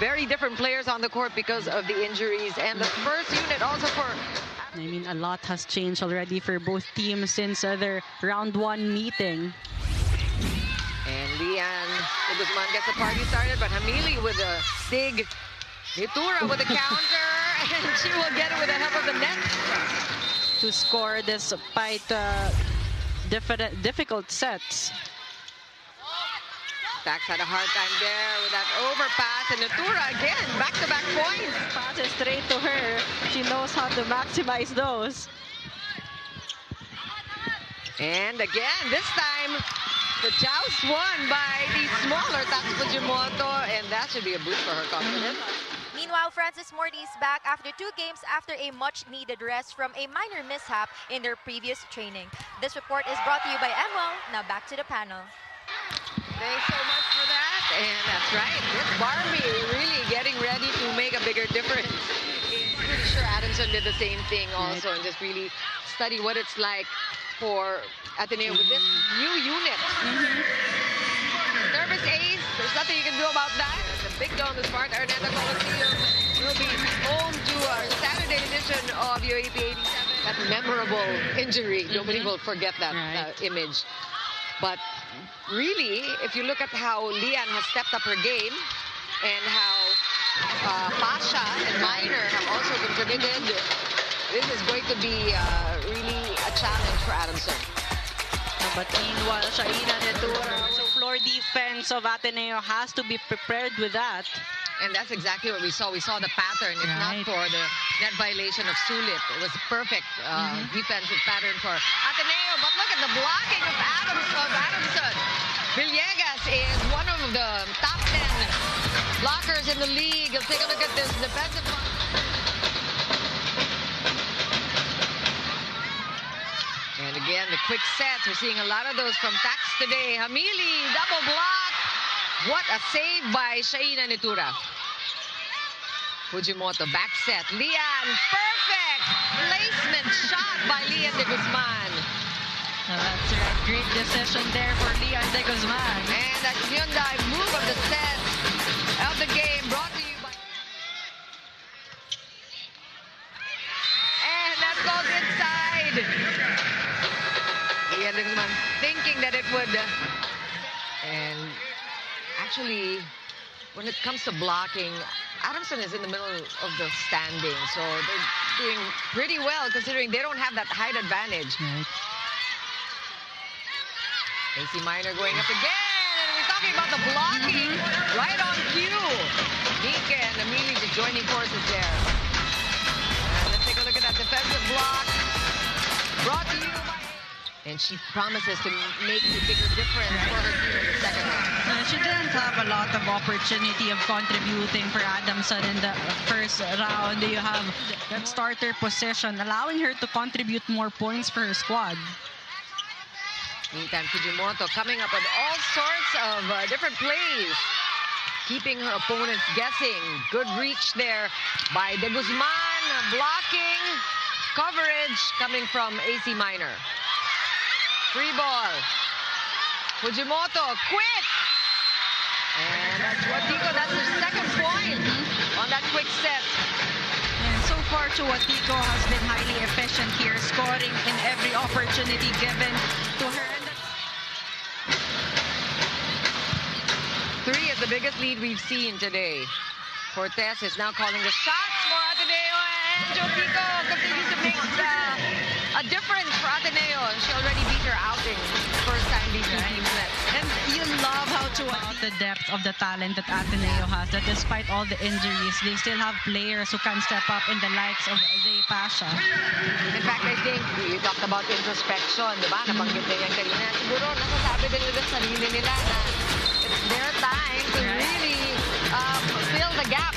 very different players on the court because of the injuries. And the first unit also for... I mean, a lot has changed already for both teams since their round 1 meeting. And Lian de Guzman gets the party started, but Hamili with a dig. Nitura with a counter, and she will get it with the help of the net. To score despite difficult sets. Dax had a hard time there with that overpass, and Nitura again, back-to-back points. Passes straight to her. She knows how to maximize those. And again, this time, the joust won by the smaller Tax Fujimoto, and that should be a boost for her confidence. Meanwhile, Francis Morty is back after 2 games after a much-needed rest from a minor mishap in their previous training. This report is brought to you by Emwell. Now back to the panel. Thanks so much for that. And that's right, this Barbie really getting ready to make a bigger difference. I'm pretty sure Adamson did the same thing also, and just really study what it's like for Ateneo with this new unit. Service ace, there's nothing you can do about that. The big dome, the Smart Araneta Coliseum will be home to our Saturday edition of UAAP 87. That memorable injury, nobody will forget that image. But really, if you look at how Lian has stepped up her game and how Pasha and Minor have also contributed, this is going to be really a challenge for Adamson. But meanwhile, Shaina Nitura, so floor defense of Ateneo has to be prepared with that. And that's exactly what we saw. We saw the pattern. If not for the net violation of Sulit, it was a perfect defensive pattern for Ateneo. But look at the blocking of Adamson. Villegas is one of the top 10 blockers in the league. Let's take a look at this defensive block. And again, the quick sets. We're seeing a lot of those from Tax today. Hamili, double block. What a save by Shaina Nitura. Fujimoto, back set. Lian, perfect placement shot by Lian de Guzman. That's right. Great decision there for Lian de Guzman. And that Hyundai move of the set of the game brought to you by... And that goes inside. Lian de Guzman thinking that it would... And actually, when it comes to blocking, Adamson is in the middle of the standing. So they're doing pretty well considering they don't have that height advantage. AC Minor going up again. And we're talking about the blocking right on cue. Nika and Hamili just joining forces there. And let's take a look at that defensive block. Brought to you by... And she promises to make a bigger difference for her team in the second round. She didn't have a lot of opportunity of contributing for Adamson in the first round. You have that starter position, allowing her to contribute more points for her squad. Meantime, Fujimoto coming up with all sorts of different plays, keeping her opponents guessing. Good reach there by De Guzman, blocking, coverage coming from AC Minor. Free ball. Fujimoto, quick! And that's Watico, that's her second point on that quick set. And so far, Watico has been highly efficient here, scoring in every opportunity given to her. Three is the biggest lead we've seen today. Cortez is now calling the shots for Ateneo, and Watico continues to make a difference for Ateneo. She already beat her outing first time these two teams met. And you love how the depth of the talent that Ateneo has, that despite all the injuries, they still have players who can step up in the likes of Zay Pasha. In fact, I think you talked about introspection, di ba? Nabanggit na yan kanina. Siguro nasasabi din nila sa sarili nila na it's their time to really fill the gap.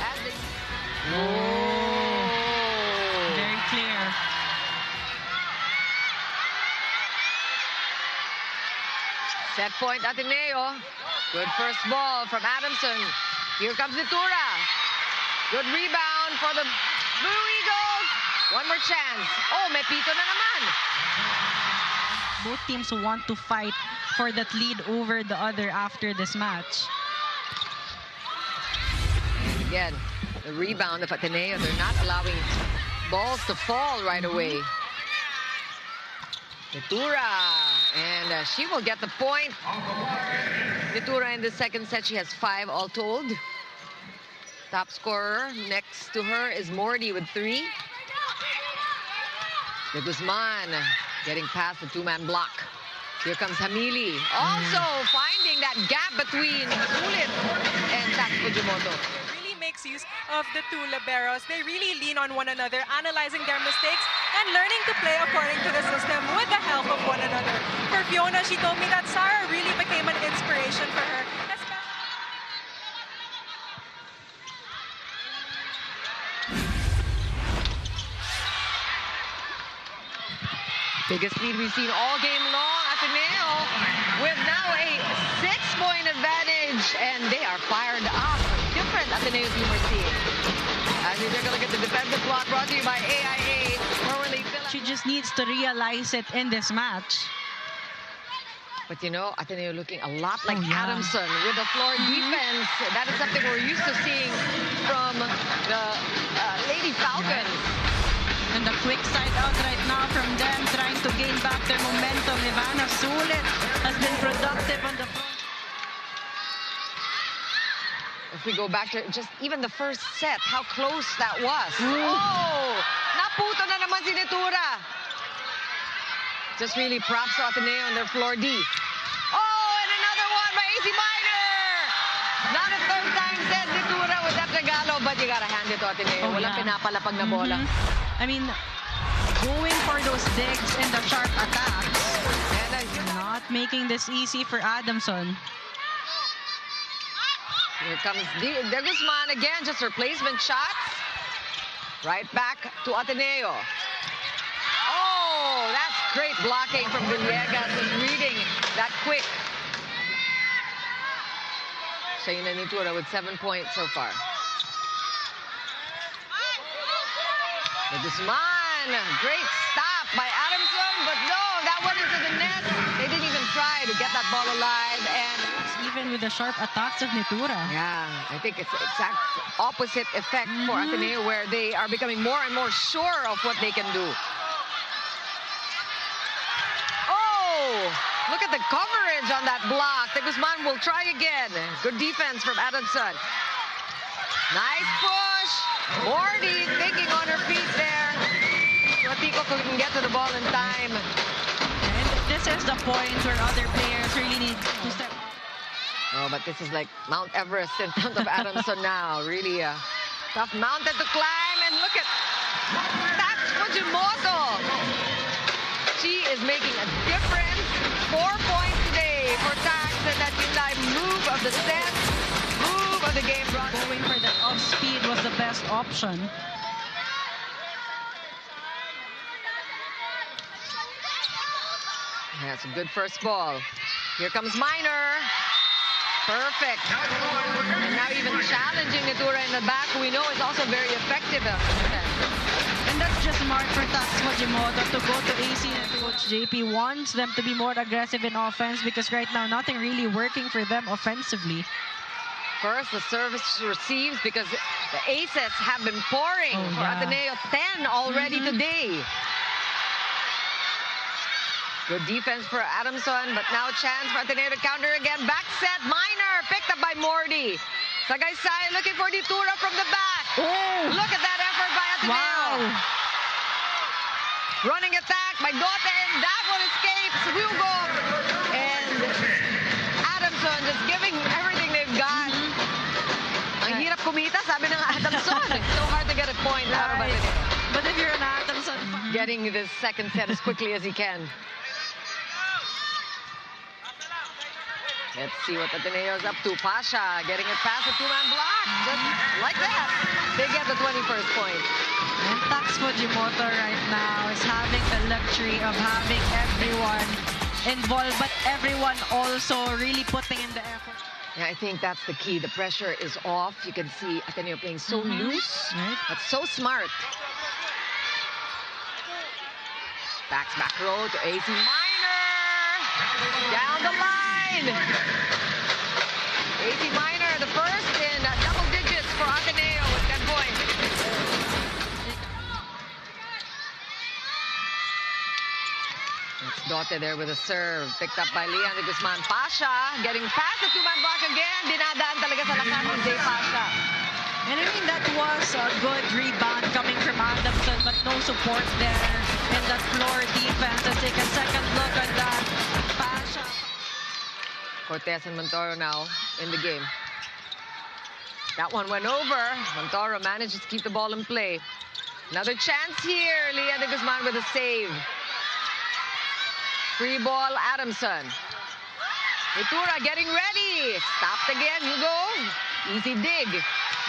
As they... Very clear. Set point Ateneo. Good first ball from Adamson. Here comes Nitura. Good rebound for the Blue Eagles. One more chance. Oh, may pito na naman. Both teams want to fight for that lead over the other after this match. Again, the rebound of Ateneo. They're not allowing balls to fall right away. Nitura, and she will get the point. Nitura in the second set, she has 5 all told. Top scorer next to her is Morty with 3. De Guzman getting past the 2-man block. Here comes Hamili, also finding that gap between Sulit and Tax Fujimoto. Really makes use of the two liberos. They really lean on one another, analyzing their mistakes and learning to play according to the system with the help of one another. For Fiona, she told me that Sarah really became an inspiration for her. Biggest lead we've seen all game long. Ateneo with now a 6-point advantage, and they are fired up. Different Ateneo team we're seeing. As we take a look at the defensive block brought to you by AIA. She just needs to realize it in this match. But you know, Ateneo looking a lot like Adamson with the floor defense. That is something we're used to seeing from the Lady Falcons. And the quick side out right now from them, trying to gain back their momentum. Ivana Sulit has been productive on the front. If we go back to just even the first set, how close that was. Oh! Naputo na naman si Nitura. Just really props to Ateneo on their floor D. Oh, and another one by AC Minor! Not a third time set, Nitura with that regalo, but you gotta hand it to Ateneo. Walang pinapalapag na bola. I mean, going for those digs and the sharp attacks. And not making this easy for Adamson. Here comes De Guzman again, just replacement shots. Right back to Ateneo. Oh, that's great blocking from Villegas. He's reading that quick. Shaina Nitura with 7 points so far. De Guzman, great stop by Adamson, but no, that went into the net. They didn't even try to get that ball alive, and even with the sharp attacks of Nitura. Yeah, I think it's the exact opposite effect for Ateneo, where they are becoming more and more sure of what they can do. Oh, look at the coverage on that block. De Guzman will try again. Good defense from Adamson. Nice push. Morty thinking on her feet there. Ratico couldn't get to the ball in time. And this is the point where other players really need to step up. Oh, but this is like Mount Everest in front of Adamson now. Really a tough mountain to climb. And look at Tax Fujimoto. She is making a difference. 4 points today for Tax. And that Hyundai move of the set, move of the game. Going for the off speed was the best option. That's a good first ball. Here comes Minor. Perfect. And now even challenging Nitura in the back, who we know is also very effective. And that's just smart for Tax Fujimoto to go to AC, and Coach JP wants them to be more aggressive in offense, because right now nothing really working for them offensively. First, the service receives, because the aces have been pouring for Ateneo. 10 already today. Good defense for Adamson, but now a chance for Ateneo to counter again. Back set, Minor, picked up by Morty. Sagaysay looking for Nitura from the back. Oh. Look at that effort by Ateneo. Wow. Running attack by Goten. That one escapes. Hugo. And Adamson just giving everything they've got. Ang hirap kumita, sabi ng Adamson. It's so hard to get a point out of Ateneo. But if you're an Adamson fan, getting this second set as quickly as he can. Let's see what Ateneo's up to. Pasha getting it past the 2-man block. Just like that, they get the 21st point. and Tax Fujimoto right now is having the luxury of having everyone involved, but everyone also really putting in the effort. Yeah, I think that's the key. The pressure is off. You can see Ateneo playing so loose, but so smart. Back row to AC Minor. Down the line. AC Minor, the first in double digits for Ateneo. Dote there with a serve. Picked up by Leon de Guzman. Pasha getting past the two-man block again. Dinadaan talaga sa lakas ni Jay Pasha. And I mean, that was a good rebound coming from Adamson, but no support there in that floor defense. Let's take a second look at that. Pasha. Cortez and Montoro now in the game. That one went over. Montoro manages to keep the ball in play. Another chance here. Leon de Guzman with a save. Free ball, Adamson. Itura getting ready. Stopped again, Hugo. Easy dig.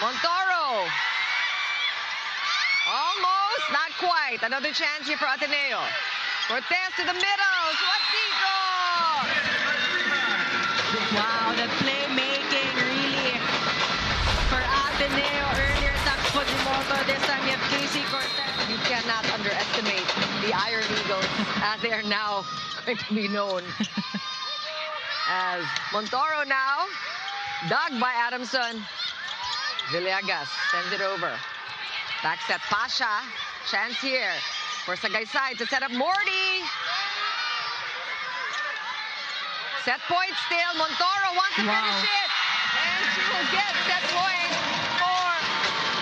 Montoro. Almost, not quite. Another chance here for Ateneo. Cortez to the middle. Suavecito. Wow, the playmaking really for Ateneo. Earlier, that's Fujimoto. This time you have Casey Cortez. You cannot underestimate the Iron Eagles as they are now going to be known. As Montoro now, dug by Adamson. Villegas sends it over. Back set Pasha. Chance here for Sagaysay to set up Morty. Set point still. Montoro wants to finish it. And she will get set point for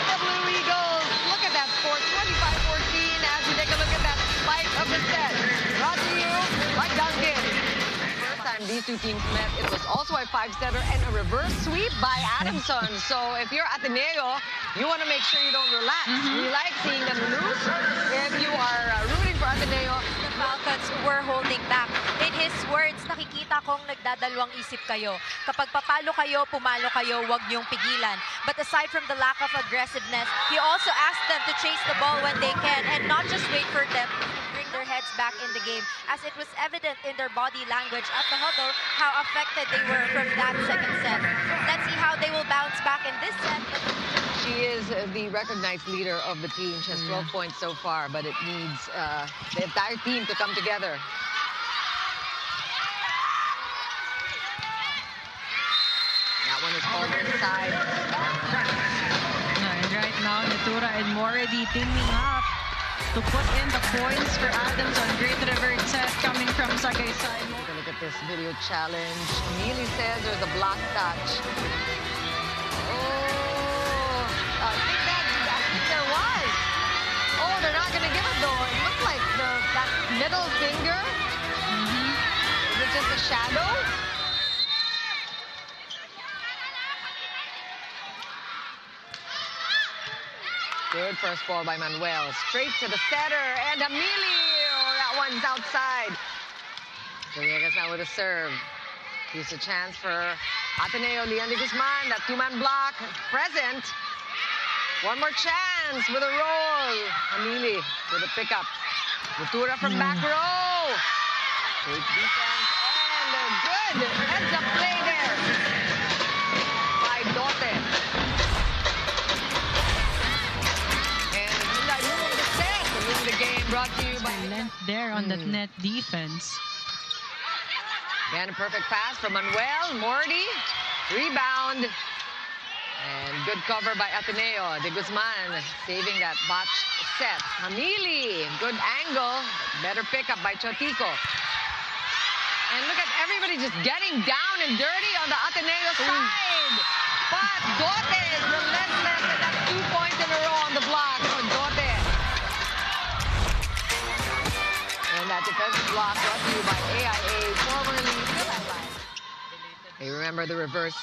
the Blue Eagles. Look at that score, 25-14 as we take a look at that spike of the set. Brought to you by Duncan. First time these two teams met, it was also a 5-setter and a reverse sweep by Adamson. So if you're Ateneo, you want to make sure you don't relax. We like seeing them lose. If you are rooting for Ateneo, The Falcons were holding back. In his words, nakikita kong nagdadalawang isip kayo. Kapag papalo kayo, pumalo kayo, huwag niyong pigilan. But aside from the lack of aggressiveness, he also asked them to chase the ball when they can and not just wait for them to bring their heads back in the game, as it was evident in their body language at the huddle how affected they were from that second set. Let's see how they will bounce back in this set. she is the recognized leader of the team. She has 12 points so far, but it needs the entire team to come together. That one is called inside. And right now, Natura and Moridi teaming up to put in the points for Adamson. Great reverse set coming from Sagaysay. Look at this video challenge. Neely says there's a block touch. Oh, I think there was. Oh, they're not going to give it though. It looks like that middle finger. Is it just a shadow? Good first ball by Manuel. Straight to the setter. And Emilio. That one's outside. Villegas now with a serve. Here's a chance for Ateneo. Leon de Guzman. That two-man block. Present. One more chance with a roll. Emilio with a pickup. Natura from back row. Great defense. And a good heads-up play there by Dote. The game brought to you by Length there on that net defense. Again, a perfect pass from Manuel. Morty. Rebound. And good cover by Ateneo. De Guzman saving that botched set. Hamili. Good angle. Better pickup by Chotico. And look at everybody just getting down and dirty on the Ateneo side. But Dote is relentless, and that's 2 points in a row on the block for Dote. And that defensive block brought to you by AIA, formerly Philippines. They remember the reverse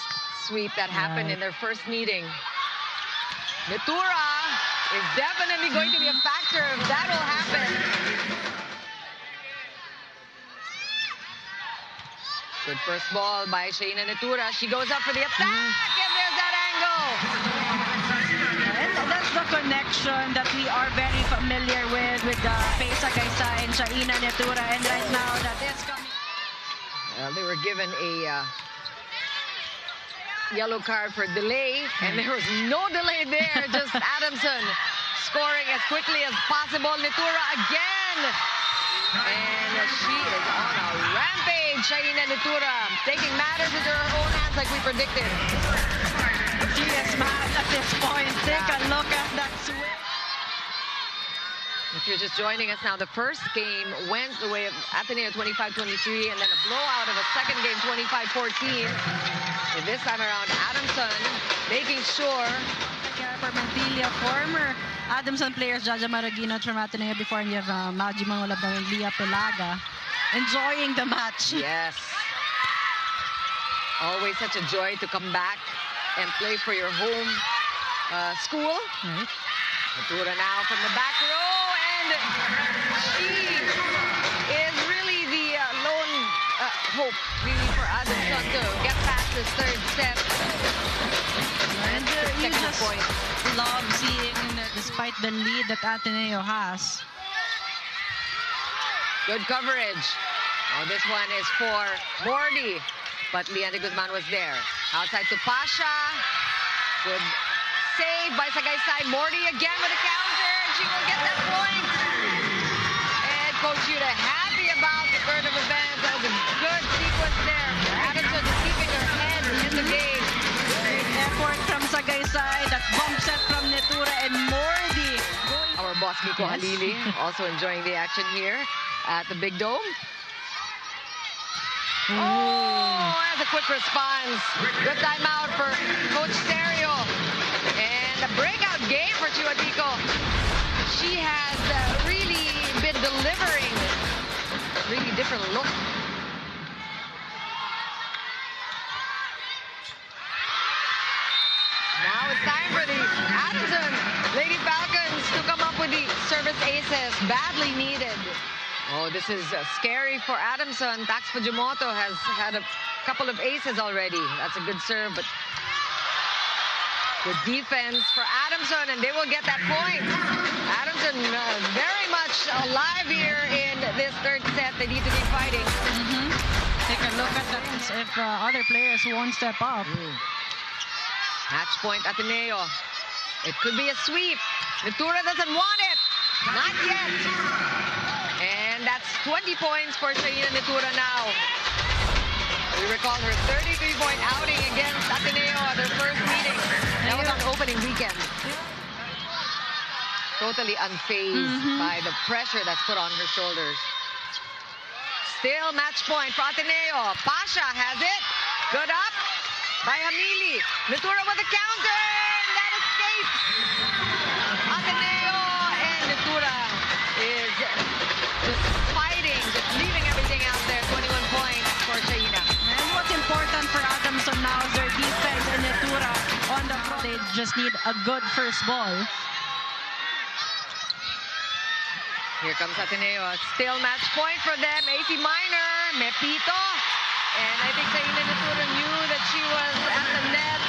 sweep that happened in their first meeting. Natura is definitely going to be a factor if that will happen. Good first ball by Shaina Natura. She goes up for the attack, and there's that angle. And that's the connection that we are very familiar with Sagaysay and Shaina Natura. And right now, that is coming. Well, they were given a yellow card for delay, and there was no delay there. Just Adamson scoring as quickly as possible. Natura again. And she is on a rampage, Shaina Natura, taking matters into her own hands like we predicted. She is mad at this point. Take a look at that switch. If you're just joining us now, the first game went the way of Ateneo 25-23, and then a blowout of a second game 25-14. And this time around, Adamson making sure. For Mantilla, former Adamson players, Jaja Maragino from Ateneo before, and you have Maji Mangolab and Leah Pelaga enjoying the match. Yes. Always such a joy to come back and play for your home school. Right. Natura now from the back row, and she is really the lone hope really for Adamson to get past this third set. And you just love seeing that despite the lead that Ateneo has. Good coverage. Oh, this one is for Morty, but Leandro Guzman was there. Outside to Pasha. Good save by Sagaysay. Morty again with a counter. She will get that point. And Coach Yuta happy about the third of events. That was a good sequence there. Adamson is keeping her head in the game. Great effort from Sagaysay. That bump set from Netura and Morty. Our boss Miko Halili also enjoying the action here at the Big Dome. Oh, that's a quick response. Good timeout for Coach Serio. And a breakout game for Chiwatico. She has really been delivering a really different look. Now it's time for the Adamson Lady Falcons to come up with the service aces. Badly needed. Oh, this is scary for Adamson. Tax Fujimoto has had a couple of aces already. That's a good serve, but good defense for Adamson, and they will get that point. Adamson very much alive here in this third set. They need to be fighting. Take a look at that if other players won't step up. Match point Ateneo. It could be a sweep. Natura doesn't want it. Not yet. And that's 20 points for Shaina Natura now. We recall her 33-point outing against Ateneo at their first meeting. That was on opening weekend. Totally unfazed by the pressure that's put on her shoulders. Still match point for Ateneo. Pasha has it. Good up by Hamili. Natura with the counter, and that escapes. Ateneo and Natura is just fighting, just leaving everything out there. 21 points for Shaina. And what's important for Adamson now is their defense and Natura on the front. They just need a good first ball. Here comes Ateneo. Still match point for them. AC Minor, Mepito. And I think Shaina Natura knew that she was at the net